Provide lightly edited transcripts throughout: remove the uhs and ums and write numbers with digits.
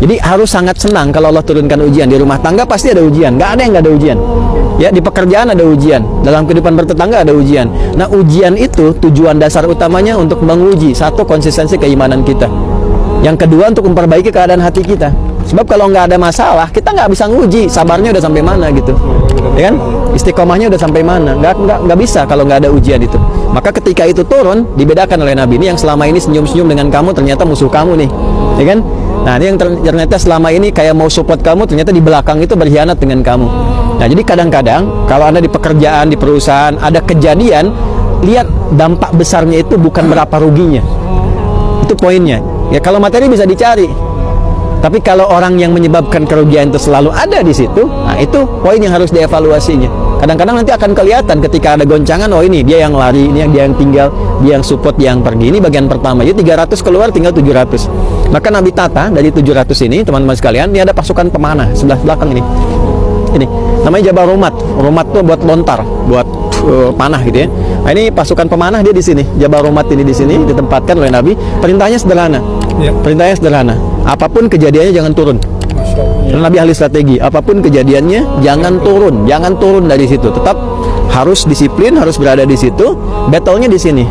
Jadi harus sangat senang kalau Allah turunkan ujian. Di rumah tangga pasti ada ujian, nggak ada yang nggak ada ujian. Ya, di pekerjaan ada ujian, dalam kehidupan bertetangga ada ujian. Nah, ujian itu tujuan dasar utamanya untuk menguji satu, konsistensi keimanan kita. Yang kedua, untuk memperbaiki keadaan hati kita. Sebab kalau nggak ada masalah, kita nggak bisa nguji sabarnya udah sampai mana gitu, ya kan? Istiqomahnya udah sampai mana? Nggak bisa kalau nggak ada ujian itu. Maka ketika itu turun, dibedakan oleh Nabi ini yang selama ini senyum-senyum dengan kamu ternyata musuh kamu nih, ya kan? Nah, ini yang ternyata selama ini kayak mau support kamu, ternyata di belakang itu berkhianat dengan kamu. Nah, jadi kadang-kadang kalau Anda di pekerjaan, di perusahaan ada kejadian, lihat dampak besarnya itu bukan berapa ruginya. Itu poinnya. Ya, kalau materi bisa dicari. Tapi kalau orang yang menyebabkan kerugian itu selalu ada di situ, nah itu poin yang harus dievaluasinya. Kadang-kadang nanti akan kelihatan ketika ada goncangan, oh ini dia yang lari, ini dia yang tinggal, dia yang support, dia yang pergi. Ini bagian pertama. Jadi 300 keluar, tinggal 700. Maka Nabi tata dari 700 ini, teman-teman sekalian, ini ada pasukan pemanah sebelah belakang ini. Ini namanya Jabal Rumat. Rumat tuh buat lontar, buat panah gitu ya. Nah, ini pasukan pemanah dia di sini. Jabal Rumat ini di sini ditempatkan oleh Nabi. Perintahnya sederhana. Ya. Perintahnya sederhana. Apapun kejadiannya jangan turun. Karena Nabi ahli strategi. Apapun kejadiannya jangan turun dari situ. Tetap harus disiplin, harus berada di situ. Battle-nya di sini.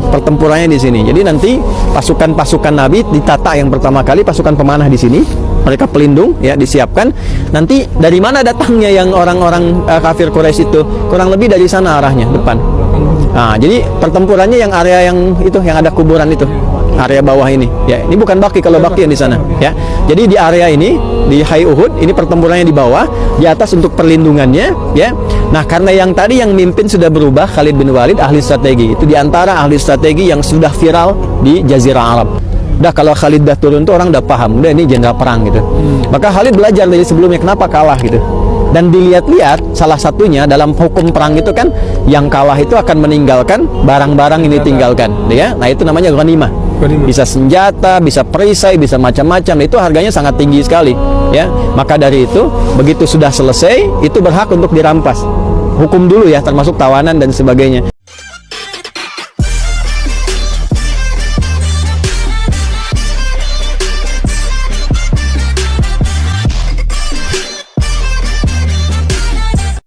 Pertempurannya di sini. Jadi nanti pasukan-pasukan Nabi ditata yang pertama kali, pasukan pemanah di sini. Mereka pelindung ya, disiapkan. Nanti dari mana datangnya yang orang-orang kafir Quraisy itu? Kurang lebih dari sana arahnya, depan. Nah, jadi pertempurannya yang area yang itu, yang ada kuburan itu. Area bawah ini ya, ini bukan Baqi, kalau Baqi yang di sana ya. Jadi di area ini di Hai Uhud ini pertempurannya di bawah, di atas untuk perlindungannya ya. Nah, karena yang tadi yang mimpin sudah berubah, Khalid bin Walid ahli strategi, itu diantara ahli strategi yang sudah viral di Jazirah Arab. Udah kalau Khalid dah turun tuh orang udah paham, udah ini jenderal perang gitu. Maka Khalid belajar dari sebelumnya kenapa kalah gitu. Dan dilihat-lihat salah satunya dalam hukum perang itu kan yang kalah itu akan meninggalkan barang-barang ini ditinggalkan ya. Nah, itu namanya ghanimah. Bisa senjata, bisa perisai, bisa macam-macam. Itu harganya sangat tinggi sekali ya. Maka dari itu begitu sudah selesai itu berhak untuk dirampas. Hukum dulu ya, termasuk tawanan dan sebagainya.